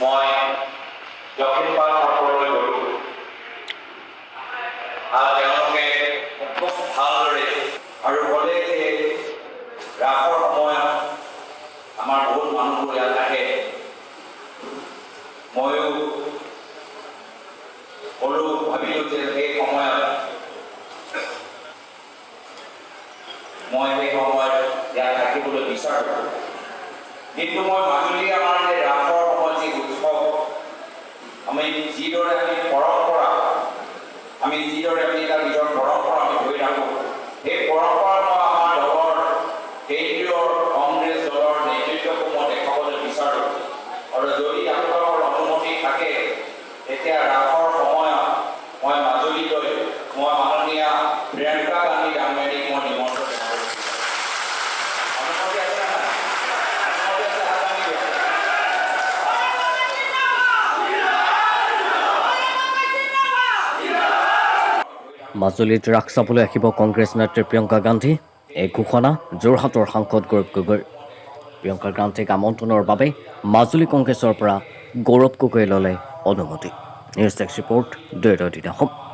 মই দক্ষিণপাট সত্ৰলৈ গ'লোঁ আৰু তেওঁলোকে খুব ভালদৰে আৰু ক'লে যে ৰাসৰ সময়ত আমাৰ বহুত মানুহবোৰ ইয়াত আহে। ময়ো ভাবিলোঁ যে সেই সময়ত ইয়াত থাকিবলৈ বিচাৰোঁ। কিন্তু মই মাজুলী আমাৰ যে ৰাসৰ সময় যি উৎসৱ আমি যিদৰে এটা নিজৰ পৰম্পৰা আমি ধৰি ৰাখোঁ, সেই পৰম্পৰা মই আমাৰ দলৰ কেন্দ্ৰীয় কংগ্ৰেছ দলৰ নেতৃত্বকো মই দেখাবলৈ বিচাৰোঁ। আৰু যদি আপোনালোকৰ অনুমতি থাকে তেতিয়া ৰাসৰ সময়ত মই মাজুলীলৈ মাননীয়া প্ৰিয়ংকা গান্ধী ডাঙৰীয়াক মই নিমন্ত্ৰণ জনালোঁ। মাজুলীত ৰাস চাবলৈ আহিব কংগ্ৰেছ নেত্ৰী প্ৰিয়ংকা গান্ধী। এই ঘোষণা যোৰহাটৰ সাংসদ গৌৰৱ গগৈৰ। প্ৰিয়ংকা গান্ধীক আমন্ত্ৰণৰ বাবে মাজুলী কংগ্ৰেছৰ পৰা গৌৰৱ গগৈয়ে ল'লে অনুমতি। নিউজ ডেস্ক ৰিপৰ্ট, দৈনিক অসম।